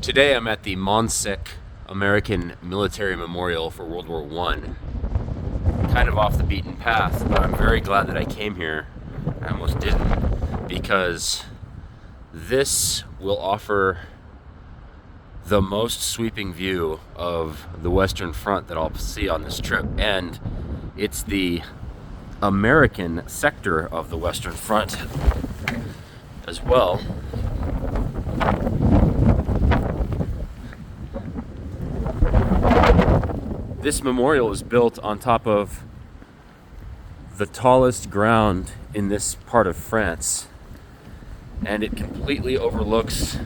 Today I'm at the Montsec American Military Memorial for World War I. Kind of off the beaten path, but I'm very glad that I came here. I almost didn't, because this will offer the most sweeping view of the Western Front that I'll see on this trip, and it's the American sector of the Western Front as well. This memorial is built on top of the tallest ground in this part of France, and it completely overlooks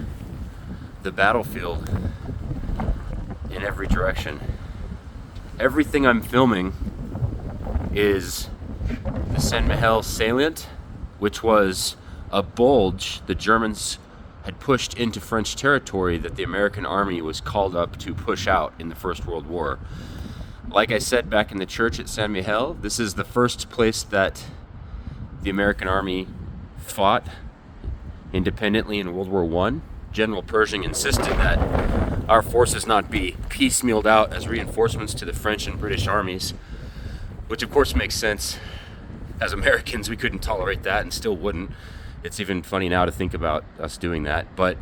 the battlefield in every direction. Everything I'm filming is the Saint-Mihiel salient, which was a bulge the Germans had pushed into French territory that the American army was called up to push out in the First World War. Like I said back in the church at Saint-Mihiel, this is the first place that the American army fought independently in World War I. General Pershing insisted that our forces not be piecemealed out as reinforcements to the French and British armies, which of course makes sense. As Americans, we couldn't tolerate that and still wouldn't. It's even funny now to think about us doing that. But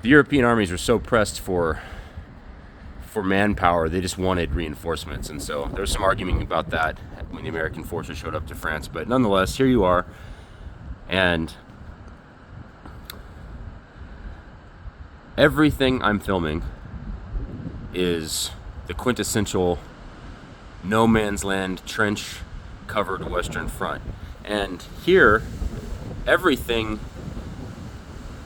the European armies were so pressed for manpower, they just wanted reinforcements. And so there was some arguing about that when the American forces showed up to France. But nonetheless, here you are. And everything I'm filming is the quintessential no man's land, trench covered Western Front. And here, everything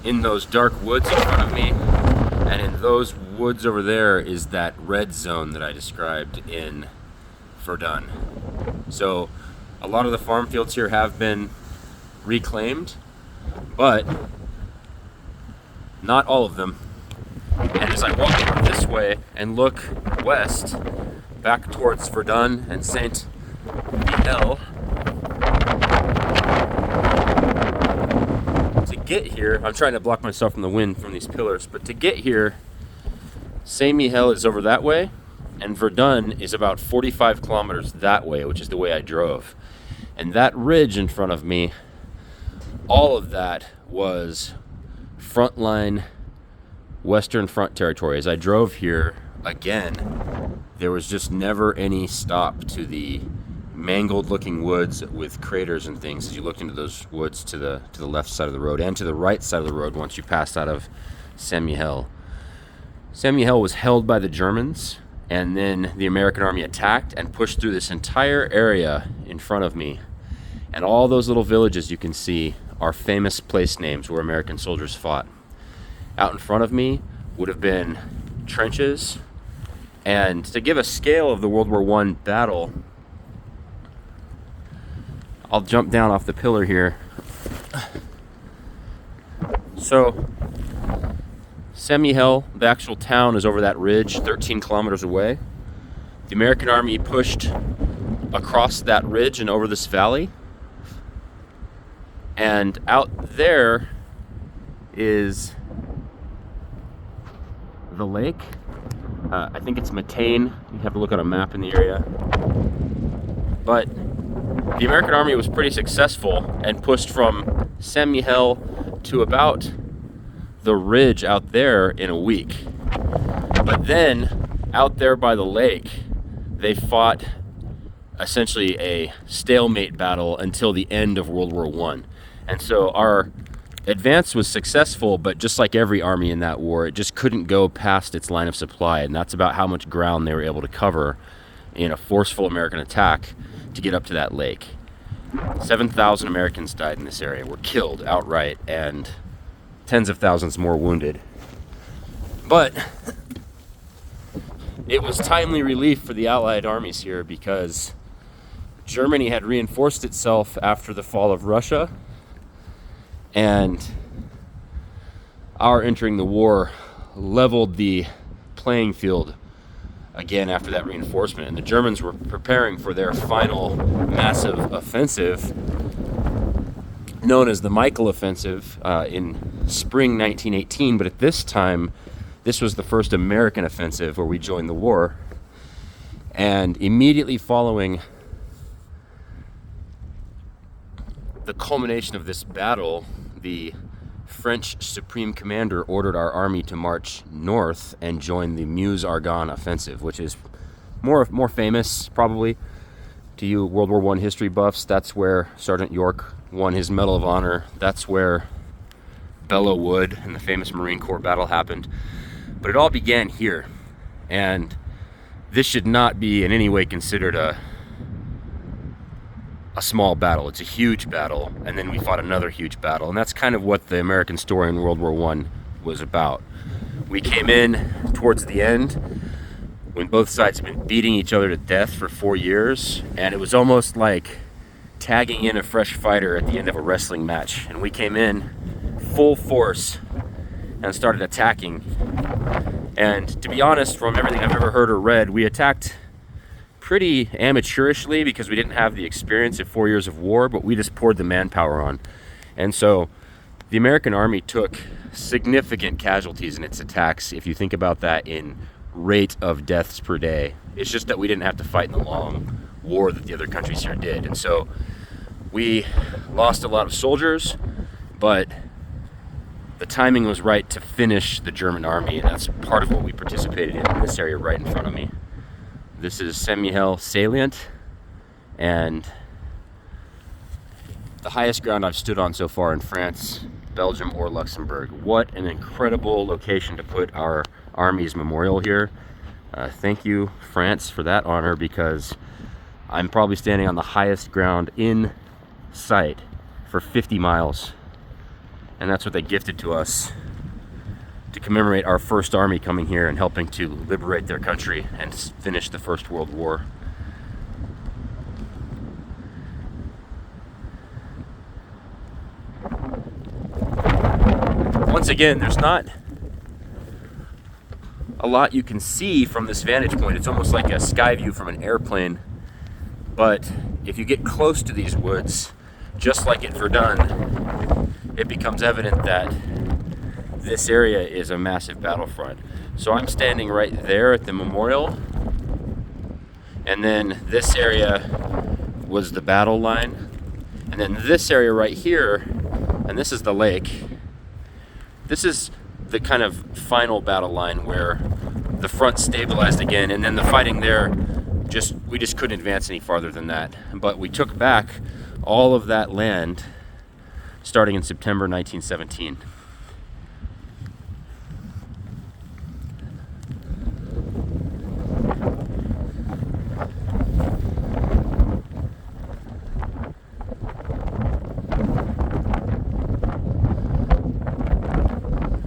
in those dark woods in front of me and in those woods over there is that red zone that I described in Verdun. So a lot of the farm fields here have been reclaimed, but not all of them. And as I walk this way and look west, back towards Verdun and Saint-Mihiel, to get here, I'm trying to block myself from the wind from these pillars, but to get here, Saint-Mihiel is over that way, and Verdun is about 45 kilometers that way, which is the way I drove. And that ridge in front of me, all of that was frontline Western Front territory. As I drove here, again, there was just never any stop to the mangled looking woods with craters and things as you looked into those woods to the left side of the road and to the right side of the road once you passed out of Saint-Mihiel. Saint-Mihiel was held by the Germans, and then the American army attacked and pushed through this entire area in front of me. And all those little villages you can see are famous place names where American soldiers fought. Out in front of me would have been trenches. And to give a scale of the World War I battle, I'll jump down off the pillar here. So, Saint-Mihiel, the actual town, is over that ridge, 13 kilometers away. The American army pushed across that ridge and over this valley. And out there is the lake. I think it's Matane. You have to look at a map in the area. But the American army was pretty successful and pushed from Saint-Mihiel to about the ridge out there in a week. But then, out there by the lake, they fought essentially a stalemate battle until the end of World War I. And so our advance was successful, but just like every army in that war, it just couldn't go past its line of supply, and that's about how much ground they were able to cover in a forceful American attack to get up to that lake. 7,000 Americans died in this area, were killed outright, and tens of thousands more wounded. But it was timely relief for the Allied armies here because Germany had reinforced itself after the fall of Russia, and our entering the war leveled the playing field again after that reinforcement. And the Germans were preparing for their final massive offensive known as the Michael Offensive in spring 1918, but at this time, this was the first American offensive where we joined the war. And immediately following the culmination of this battle, the French Supreme Commander ordered our army to march north and join the Meuse-Argonne offensive, which is more famous probably to you World War I history buffs. That's where Sergeant York won his Medal of Honor. That's where Belleau Wood and the famous Marine Corps battle happened. But it all began here, and this should not be in any way considered a small battle. It's a huge battle, and then we fought another huge battle, and that's kind of what the American story in World War I was about. We came in towards the end when both sides had been beating each other to death for 4 years, and it was almost like tagging in a fresh fighter at the end of a wrestling match. And we came in full force and started attacking. And to be honest, from everything I've ever heard or read, we attacked pretty amateurishly because we didn't have the experience of 4 years of war, but we just poured the manpower on. And so the American army took significant casualties in its attacks, if you think about that in rate of deaths per day. It's just that we didn't have to fight in the long war that the other countries here did. And so we lost a lot of soldiers, but the timing was right to finish the German army, and that's part of what we participated in this area right in front of me. This is Saint-Mihiel salient, and the highest ground I've stood on so far in France, Belgium, or Luxembourg. What an incredible location to put our Army's memorial here. Thank you, France, for that honor, because I'm probably standing on the highest ground in sight for 50 miles. And that's what they gifted to us to commemorate our first army coming here and helping to liberate their country and finish the First World War. Once again, there's not a lot you can see from this vantage point. It's almost like a sky view from an airplane. But if you get close to these woods, just like at Verdun, it becomes evident that this area is a massive battlefront. So I'm standing right there at the memorial, and then this area was the battle line, and then this area right here, and this is the lake. This is the kind of final battle line where the front stabilized again, and then the fighting there, we just couldn't advance any farther than that. But we took back all of that land starting in September 1917.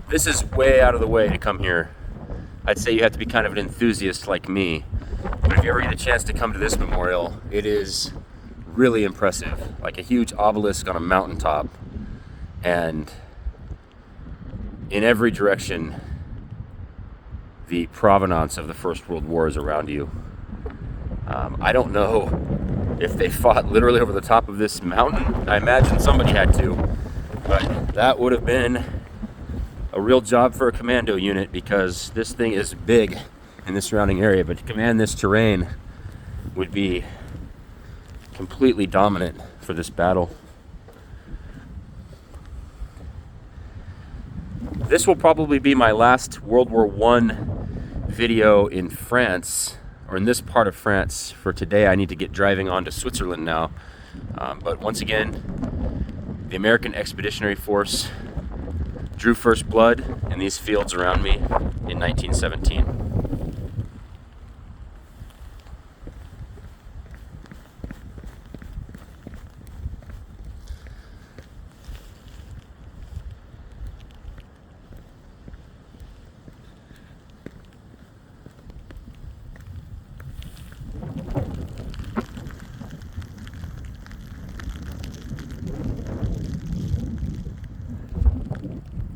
This is way out of the way to come here. I'd say you have to be kind of an enthusiast like me. But if you ever get a chance to come to this memorial, it is really impressive. Like a huge obelisk on a mountaintop. And in every direction, the provenance of the First World War is around you. I don't know if they fought literally over the top of this mountain. I imagine somebody had to. But that would have been a real job for a commando unit, because this thing is big in the surrounding area, but to command this terrain would be completely dominant for this battle. This will probably be my last World War I video in France, or in this part of France, for today. I need to get driving on to Switzerland now. But once again, the American Expeditionary Force drew first blood in these fields around me in 1917.